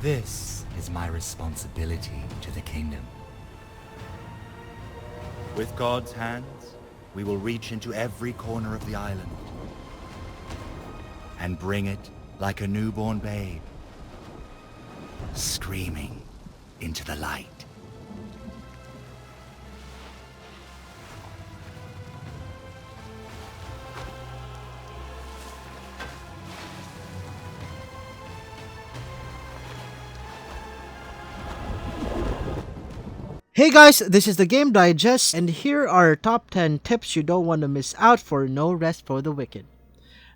This is my responsibility to the kingdom. With God's hands, we will reach into every corner of the island and bring it like a newborn babe, screaming into the light. Hey guys, this is the Game Digest, and here are top 10 tips you don't want to miss out for No Rest for the Wicked.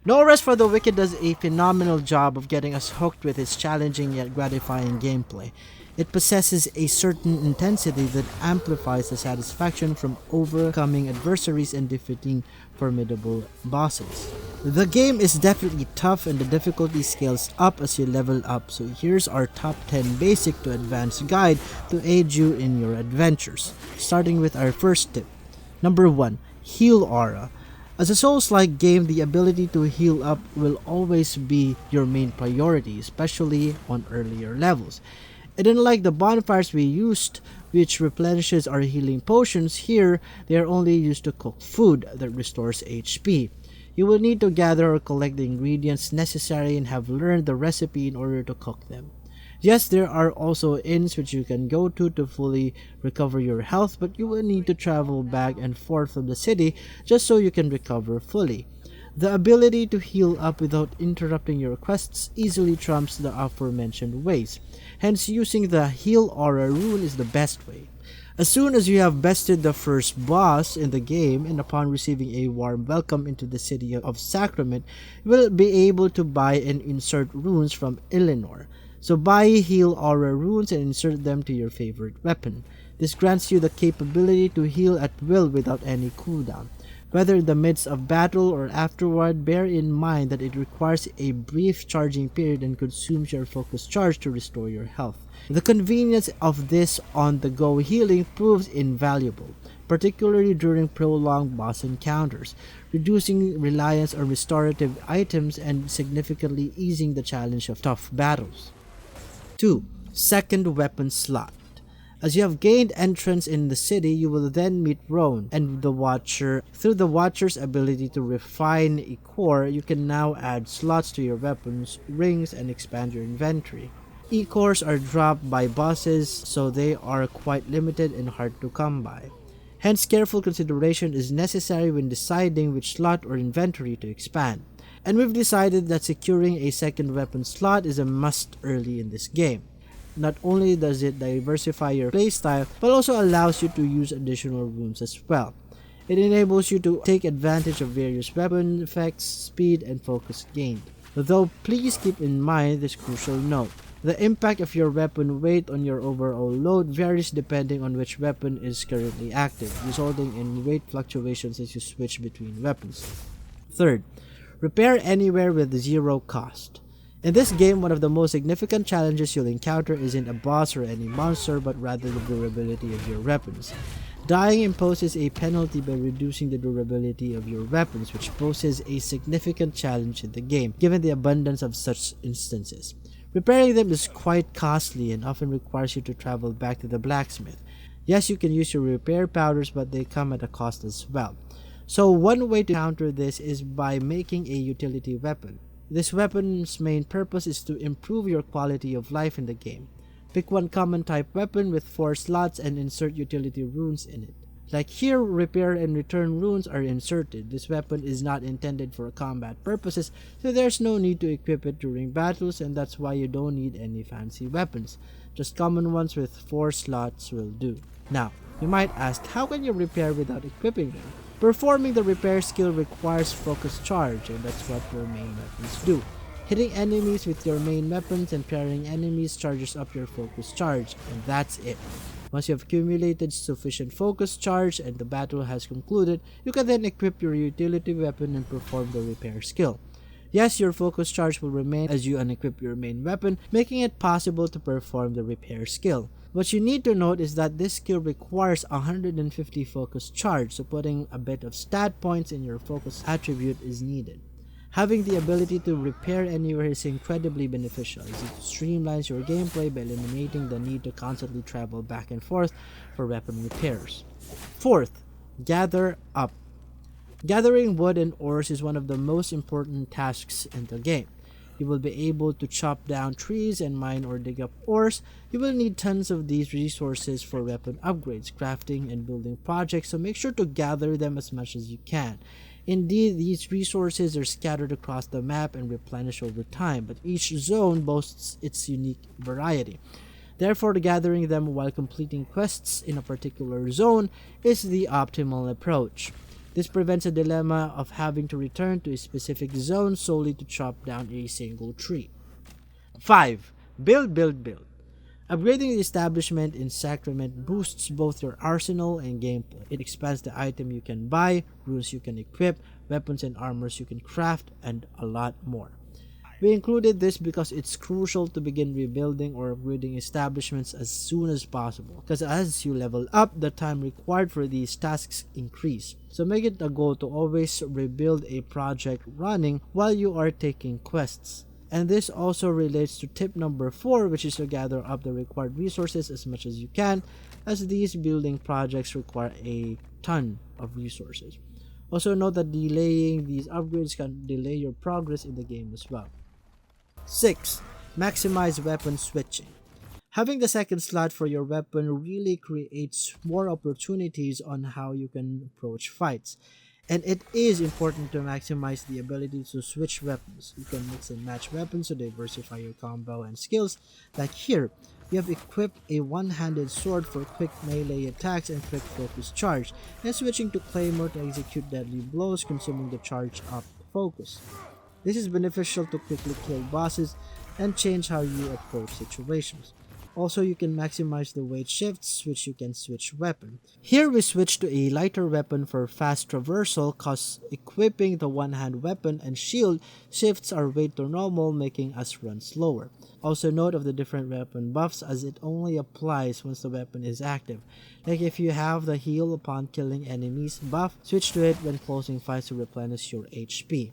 No Rest for the Wicked does a phenomenal job of getting us hooked with its challenging yet gratifying gameplay. It possesses a certain intensity that amplifies the satisfaction from overcoming adversaries and defeating formidable bosses. The game is definitely tough and the difficulty scales up as you level up, so here's our top 10 basic to advanced guide to aid you in your adventures. Starting with our first tip. Number 1. Heal Aura. As a Souls-like game, the ability to heal up will always be your main priority, especially on earlier levels. And unlike the bonfires we used, which replenishes our healing potions, here they are only used to cook food that restores HP. You will need to gather or collect the ingredients necessary and have learned the recipe in order to cook them. Yes, there are also inns which you can go to fully recover your health, but you will need to travel back and forth from the city just so you can recover fully. The ability to heal up without interrupting your quests easily trumps the aforementioned ways. Hence, using the Heal Aura rune is the best way. As soon as you have bested the first boss in the game and upon receiving a warm welcome into the city of Sacrament, you will be able to buy and insert runes from Eleanor. So buy Heal Aura runes and insert them to your favorite weapon. This grants you the capability to heal at will without any cooldown. Whether in the midst of battle or afterward, bear in mind that it requires a brief charging period and consumes your focus charge to restore your health. The convenience of this on-the-go healing proves invaluable, particularly during prolonged boss encounters, reducing reliance on restorative items and significantly easing the challenge of tough battles. 2. Second weapon slot. As you have gained entrance in the city, you will then meet Roan and the Watcher. Through the Watcher's ability to refine a core, you can now add slots to your weapons, rings, and expand your inventory. E-cores are dropped by bosses, so they are quite limited and hard to come by. Hence, careful consideration is necessary when deciding which slot or inventory to expand. And we've decided that securing a second weapon slot is a must early in this game. Not only does it diversify your playstyle, but also allows you to use additional runes as well. It enables you to take advantage of various weapon effects, speed, and focus gained. Though please keep in mind this crucial note. The impact of your weapon weight on your overall load varies depending on which weapon is currently active, resulting in weight fluctuations as you switch between weapons. Third, repair anywhere with zero cost. In this game, one of the most significant challenges you'll encounter isn't a boss or any monster, but rather the durability of your weapons. Dying imposes a penalty by reducing the durability of your weapons, which poses a significant challenge in the game, given the abundance of such instances. Repairing them is quite costly and often requires you to travel back to the blacksmith. Yes, you can use your repair powders, but they come at a cost as well. So one way to counter this is by making a utility weapon. This weapon's main purpose is to improve your quality of life in the game. Pick one common type weapon with 4 slots and insert utility runes in it. Like here, repair and return runes are inserted. This weapon is not intended for combat purposes, so there's no need to equip it during battles, and that's why you don't need any fancy weapons. Just common ones with 4 slots will do. Now, you might ask, how can you repair without equipping them? Performing the repair skill requires focus charge, and that's what your main weapons do. Hitting enemies with your main weapons and parrying enemies charges up your focus charge, and that's it. Once you have accumulated sufficient focus charge and the battle has concluded, you can then equip your utility weapon and perform the repair skill. Yes, your focus charge will remain as you unequip your main weapon, making it possible to perform the repair skill. What you need to note is that this skill requires 150 focus charge, so putting a bit of stat points in your focus attribute is needed. Having the ability to repair anywhere is incredibly beneficial, as it streamlines your gameplay by eliminating the need to constantly travel back and forth for weapon repairs. Fourth, gather up. Gathering wood and ores is one of the most important tasks in the game. You will be able to chop down trees and mine or dig up ores. You will need tons of these resources for weapon upgrades, crafting, and building projects, so make sure to gather them as much as you can. Indeed, these resources are scattered across the map and replenish over time, but each zone boasts its unique variety. Therefore, gathering them while completing quests in a particular zone is the optimal approach. This prevents a dilemma of having to return to a specific zone solely to chop down a single tree. 5. Build. Upgrading the establishment in Sacrament boosts both your arsenal and gameplay. It expands the item you can buy, runes you can equip, weapons and armors you can craft, and a lot more. We included this because it's crucial to begin rebuilding or upgrading establishments as soon as possible, because as you level up, the time required for these tasks increase. So make it a goal to always rebuild a project running while you are taking quests. And this also relates to tip number 4, which is to gather up the required resources as much as you can, as these building projects require a ton of resources. Also note that delaying these upgrades can delay your progress in the game as well. 6. Maximize weapon switching. Having the second slot for your weapon really creates more opportunities on how you can approach fights. And it is important to maximize the ability to switch weapons. You can mix and match weapons to diversify your combo and skills. Like here, you have equipped a one-handed sword for quick melee attacks and quick focus charge, and switching to claymore to execute deadly blows, consuming the charge up focus. This is beneficial to quickly kill bosses and change how you approach situations. Also, you can maximize the weight shifts, which you can switch weapon. Here we switch to a lighter weapon for fast traversal, cause equipping the one-hand weapon and shield shifts our weight to normal, making us run slower. Also note of the different weapon buffs, as it only applies once the weapon is active. Like if you have the heal upon killing enemies buff, switch to it when closing fights to replenish your HP.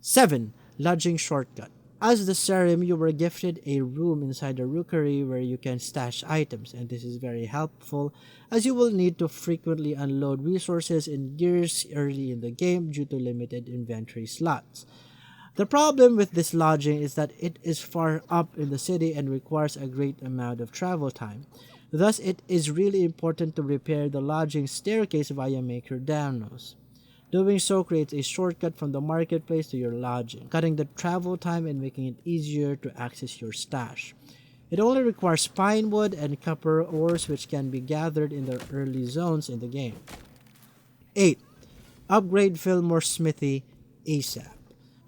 7. Lodging shortcut. As the serum, you were gifted a room inside the rookery where you can stash items, and this is very helpful as you will need to frequently unload resources and gears early in the game due to limited inventory slots. The problem with this lodging is that it is far up in the city and requires a great amount of travel time. Thus, it is really important to repair the lodging staircase via Maker Downloads. Doing so creates a shortcut from the marketplace to your lodging, cutting the travel time and making it easier to access your stash. It only requires pine wood and copper ores, which can be gathered in the early zones in the game. 8. Upgrade Filmore Smithy ASAP.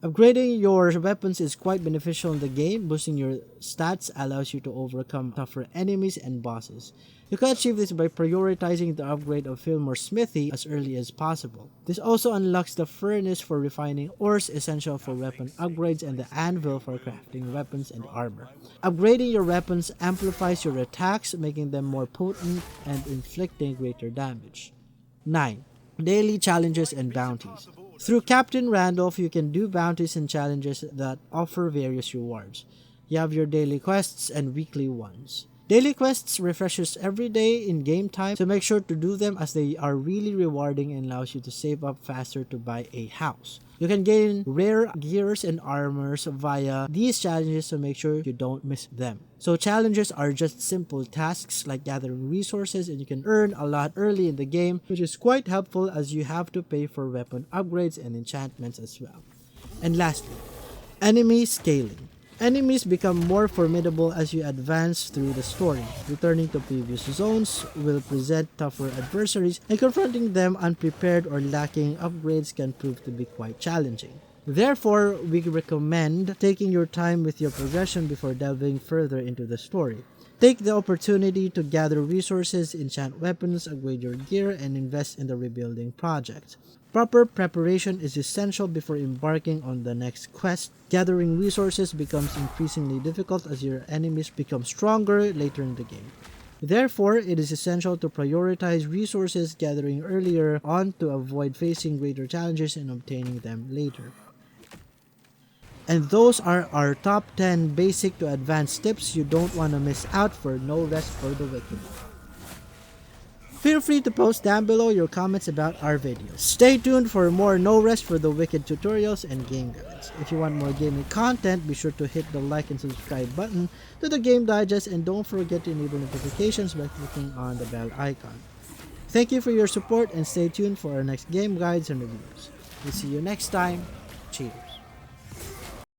Upgrading your weapons is quite beneficial in the game. Boosting your stats allows you to overcome tougher enemies and bosses. You can achieve this by prioritizing the upgrade of Filmore Smithy as early as possible. This also unlocks the furnace for refining ores essential for weapon upgrades and the anvil for crafting weapons and armor. Upgrading your weapons amplifies your attacks, making them more potent and inflicting greater damage. 9. Daily challenges and bounties. Through Captain Randolph, you can do bounties and challenges that offer various rewards. You have your daily quests and weekly ones. Daily quests refreshes every day in game time, so make sure to do them as they are really rewarding and allows you to save up faster to buy a house. You can gain rare gears and armors via these challenges, so make sure you don't miss them. So challenges are just simple tasks like gathering resources, and you can earn a lot early in the game, which is quite helpful as you have to pay for weapon upgrades and enchantments as well. And lastly, enemy scaling. Enemies become more formidable as you advance through the story. Returning to previous zones will present tougher adversaries, and confronting them unprepared or lacking upgrades can prove to be quite challenging. Therefore, we recommend taking your time with your progression before delving further into the story. Take the opportunity to gather resources, enchant weapons, upgrade your gear, and invest in the rebuilding project. Proper preparation is essential before embarking on the next quest. Gathering resources becomes increasingly difficult as your enemies become stronger later in the game. Therefore, it is essential to prioritize resources gathering earlier on to avoid facing greater challenges and obtaining them later. And those are our top 10 basic to advanced tips you don't want to miss out for No Rest for the Wicked. Feel free to post down below your comments about our videos. Stay tuned for more No Rest for the Wicked tutorials and game guides. If you want more gaming content, be sure to hit the like and subscribe button to the Game Digest, and don't forget to enable notifications by clicking on the bell icon. Thank you for your support, and stay tuned for our next game guides and reviews. We'll see you next time. Cheers.